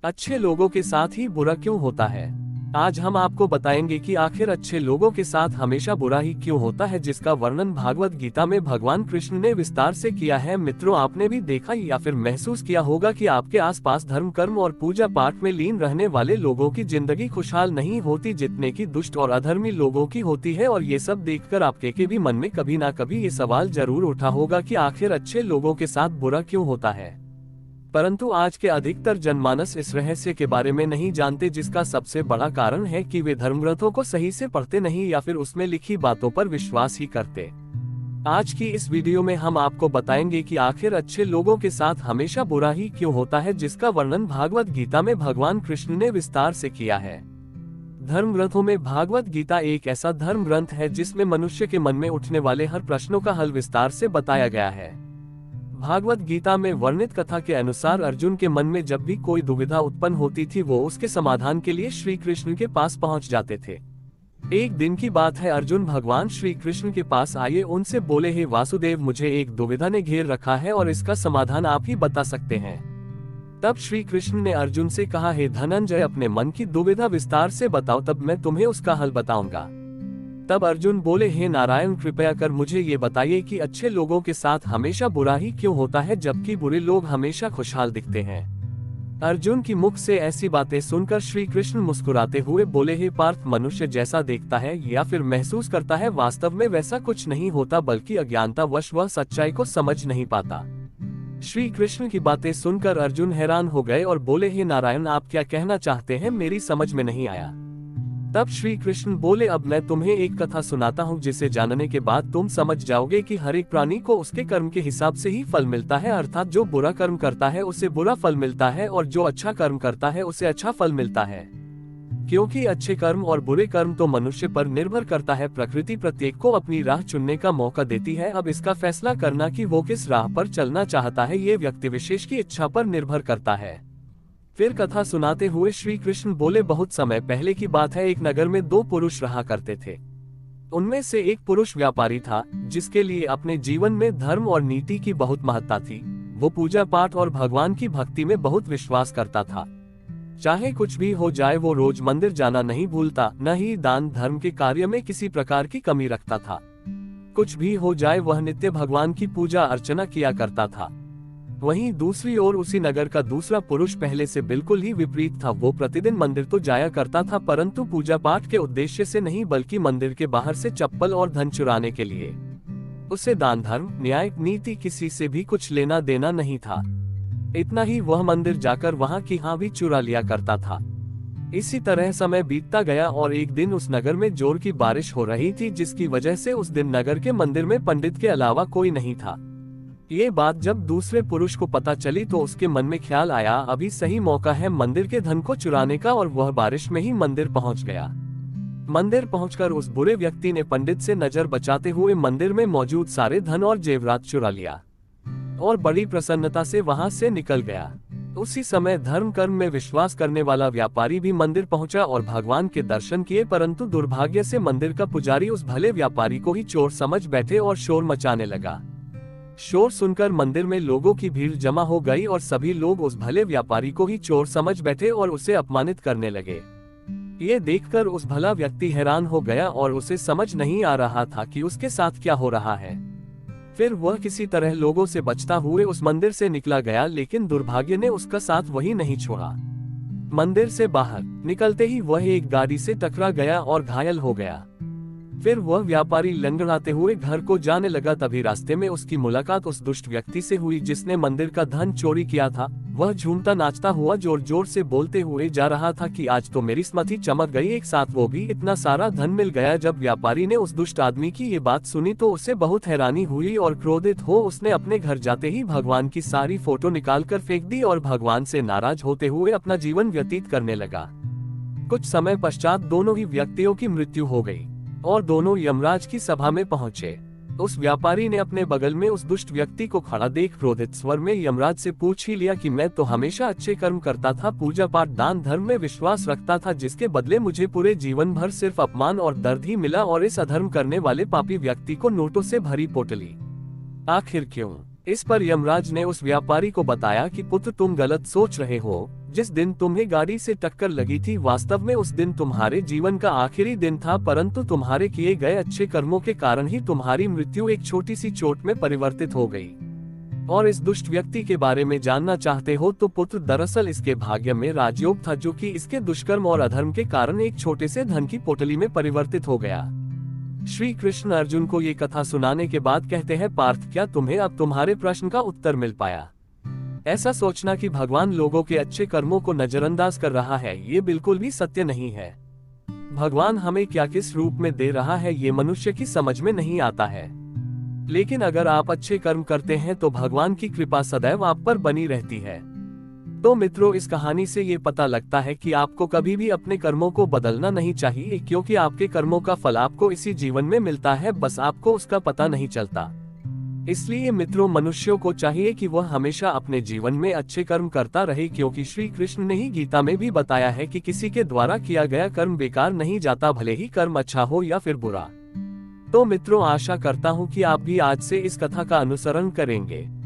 अच्छे लोगों के साथ ही बुरा क्यों होता है। आज हम आपको बताएंगे कि आखिर अच्छे लोगों के साथ हमेशा बुरा ही क्यों होता है, जिसका वर्णन भागवत गीता में भगवान कृष्ण ने विस्तार से किया है। मित्रों, आपने भी देखा या फिर महसूस किया होगा कि आपके आसपास धर्म, कर्म और पूजा पाठ में लीन रहने वाले लोगों की जिंदगी खुशहाल नहीं होती जितने की दुष्ट और अधर्मी लोगों की होती है। और ये सब देखकर आपके के भी मन में कभी ना कभी ये सवाल जरूर उठा होगा कि आखिर अच्छे लोगों के साथ बुरा क्यों होता है। परंतु आज के अधिकतर जनमानस इस रहस्य के बारे में नहीं जानते, जिसका सबसे बड़ा कारण है कि वे धर्मग्रंथों को सही से पढ़ते नहीं या फिर उसमें लिखी बातों पर विश्वास ही करते। आज की इस वीडियो में हम आपको बताएंगे कि आखिर अच्छे लोगों के साथ हमेशा बुरा ही क्यों होता है, जिसका वर्णन भागवत गीता में भगवान कृष्ण ने विस्तार से किया है। धर्म ग्रंथों में भागवत गीता एक ऐसा धर्म ग्रंथ है जिसमें मनुष्य के मन में उठने वाले हर प्रश्नों का हल विस्तार से बताया गया है। भागवत गीता में वर्णित कथा के अनुसार अर्जुन के मन में जब भी कोई दुविधा उत्पन्न होती थी, वो उसके समाधान के लिए श्री कृष्ण के पास पहुंच जाते थे। एक दिन की बात है, अर्जुन भगवान श्री कृष्ण के पास आए, उनसे बोले, हे वासुदेव, मुझे एक दुविधा ने घेर रखा है और इसका समाधान आप ही बता सकते हैं। तब श्री कृष्ण ने अर्जुन से कहा, हे धनंजय, अपने मन की दुविधा विस्तार से बताओ, तब मैं तुम्हें उसका हल बताऊंगा। तब अर्जुन बोले, हे नारायण, कृपया कर मुझे ये बताइए कि अच्छे लोगों के साथ हमेशा बुरा ही क्यों होता है जबकि बुरे लोग हमेशा खुशहाल दिखते हैं। अर्जुन की मुख से ऐसी बातें सुनकर श्री कृष्ण मुस्कुराते हुए बोले, हे पार्थ, मनुष्य जैसा देखता है या फिर महसूस करता है, वास्तव में वैसा कुछ नहीं होता, बल्कि अज्ञानतावश वह सच्चाई को समझ नहीं पाता। श्री कृष्ण की बातें सुनकर अर्जुन हैरान हो गए और बोले, हे नारायण, आप क्या कहना चाहते हैं, मेरी समझ में नहीं आया। तब श्री कृष्ण बोले, अब मैं तुम्हें एक कथा सुनाता हूँ, जिसे जानने के बाद तुम समझ जाओगे कि हर एक प्राणी को उसके कर्म के हिसाब से ही फल मिलता है। अर्थात जो बुरा कर्म करता है उसे बुरा फल मिलता है और जो अच्छा कर्म करता है उसे अच्छा फल मिलता है। क्योंकि अच्छे कर्म और बुरे कर्म तो मनुष्य पर निर्भर करता है। प्रकृति प्रत्येक को अपनी राह चुनने का मौका देती है। अब इसका फैसला करना कि वो किस राह पर चलना चाहता है, ये व्यक्ति विशेष की इच्छा पर निर्भर करता है। फिर कथा सुनाते हुए श्री कृष्ण बोले, बहुत समय पहले की बात है, एक नगर में दो पुरुष रहा करते थे। उनमें से एक पुरुष व्यापारी था, जिसके लिए अपने जीवन में धर्म और नीति की बहुत महत्ता थी। वो पूजा पाठ और भगवान की भक्ति में बहुत विश्वास करता था। चाहे कुछ भी हो जाए, वो रोज मंदिर जाना नहीं भूलता, न ही दान धर्म के कार्य में किसी प्रकार की कमी रखता था। कुछ भी हो जाए, वह नित्य भगवान की पूजा अर्चना किया करता था। वहीं दूसरी ओर उसी नगर का दूसरा पुरुष पहले से बिल्कुल ही विपरीत था। वो प्रतिदिन मंदिर तो जाया करता था, परंतु पूजा पाठ के उद्देश्य से नहीं, बल्कि मंदिर के बाहर से चप्पल और धन चुराने के लिए। उसे दान धर्म, न्याय, नीति किसी से भी कुछ लेना देना नहीं था। इतना ही, वह मंदिर जाकर वहां की हाँ भी चुरा लिया करता था। इसी तरह समय बीतता गया और एक दिन उस नगर में जोर की बारिश हो रही थी, जिसकी वजह से उस दिन नगर के मंदिर में पंडित के अलावा कोई नहीं था। ये बात जब दूसरे पुरुष को पता चली तो उसके मन में ख्याल आया, अभी सही मौका है मंदिर के धन को चुराने का, और वह बारिश में ही मंदिर पहुंच गया। मंदिर पहुंचकर उस बुरे व्यक्ति ने पंडित से नजर बचाते हुए मंदिर में मौजूद सारे धन और जेवरात चुरा लिया और बड़ी प्रसन्नता से वहां से निकल गया। उसी समय धर्म कर्म में विश्वास करने वाला व्यापारी भी मंदिर पहुंचा और भगवान के दर्शन किए, परंतु दुर्भाग्य से मंदिर का पुजारी उस भले व्यापारी को ही चोर समझ बैठे और शोर मचाने लगा। शोर सुनकर मंदिर में लोगों की भीड़ जमा हो गई और सभी लोग उस भले व्यापारी को ही चोर समझ बैठे और उसे अपमानित करने लगे। ये देखकर उस भला व्यक्ति हैरान हो गया और उसे समझ नहीं आ रहा था कि उसके साथ क्या हो रहा है। फिर वह किसी तरह लोगों से बचता हुए उस मंदिर से निकला गया, लेकिन दुर्भाग्य ने उसका साथ वही नहीं छोड़ा। मंदिर से बाहर निकलते ही वह एक गाड़ी से टकरा गया और घायल हो गया। फिर वह व्यापारी लंगड़ाते हुए घर को जाने लगा। तभी रास्ते में उसकी मुलाकात उस दुष्ट व्यक्ति से हुई जिसने मंदिर का धन चोरी किया था। वह झूमता नाचता हुआ जोर जोर से बोलते हुए जा रहा था कि आज तो मेरी स्मृति चमक गई, एक साथ वो भी इतना सारा धन मिल गया। जब व्यापारी ने उस दुष्ट आदमी की ये बात सुनी तो उसे बहुत हैरानी हुई और क्रोधित हो उसने अपने घर जाते ही भगवान की सारी फोटो निकाल कर फेंक दी और भगवान से नाराज होते हुए अपना जीवन व्यतीत करने लगा। कुछ समय पश्चात दोनों ही व्यक्तियों की मृत्यु हो गई और दोनों यमराज की सभा में पहुंचे। उस व्यापारी ने अपने बगल में उस दुष्ट व्यक्ति को खड़ा देख क्रोधित स्वर में यमराज से पूछ ही लिया कि मैं तो हमेशा अच्छे कर्म करता था, पूजा पाठ दान धर्म में विश्वास रखता था, जिसके बदले मुझे पूरे जीवन भर सिर्फ अपमान और दर्द ही मिला, और इस अधर्म करने वाले पापी व्यक्ति को नोटों से भरी पोटली। आखिर क्यों? इस पर यमराज ने उस व्यापारी को बताया कि पुत्र तुम गलत सोच रहे हो। जिस दिन तुम्हें गाड़ी से टक्कर लगी थी वास्तव में उस दिन तुम्हारे जीवन का आखिरी दिन था, परंतु तुम्हारे किए गए अच्छे कर्मों के कारण ही तुम्हारी मृत्यु एक छोटी सी चोट में परिवर्तित हो गई। और इस दुष्ट व्यक्ति के बारे में जानना चाहते हो तो पुत्र, दरअसल इसके भाग्य में राजयोग था जो कि इसके दुष्कर्म और अधर्म के कारण एक छोटे से धन की पोटली में परिवर्तित हो गया। श्री कृष्ण अर्जुन को ये कथा सुनाने के बाद कहते हैं, पार्थ क्या तुम्हें अब तुम्हारे प्रश्न का उत्तर मिल पाया? ऐसा सोचना कि भगवान लोगों के अच्छे कर्मों को नजरअंदाज कर रहा है, ये बिल्कुल भी सत्य नहीं है। भगवान हमें क्या किस रूप में दे रहा है ये मनुष्य की समझ में नहीं आता है। लेकिन अगर आप अच्छे कर्म करते हैं तो भगवान की कृपा सदैव आप पर बनी रहती है। तो मित्रों, इस कहानी से ये पता लगता है कि आपको कभी भी अपने कर्मों को बदलना नहीं चाहिए, क्योंकि आपके कर्मों का फल आपको इसी जीवन में मिलता है, बस आपको उसका पता नहीं चलता। इसलिए मित्रों, मनुष्यों को चाहिए कि वह हमेशा अपने जीवन में अच्छे कर्म करता रहे, क्योंकि श्री कृष्ण ने ही गीता में भी बताया है कि किसी के द्वारा किया गया कर्म बेकार नहीं जाता, भले ही कर्म अच्छा हो या फिर बुरा। तो मित्रों, आशा करता हूँ कि आप भी आज से इस कथा का अनुसरण करेंगे।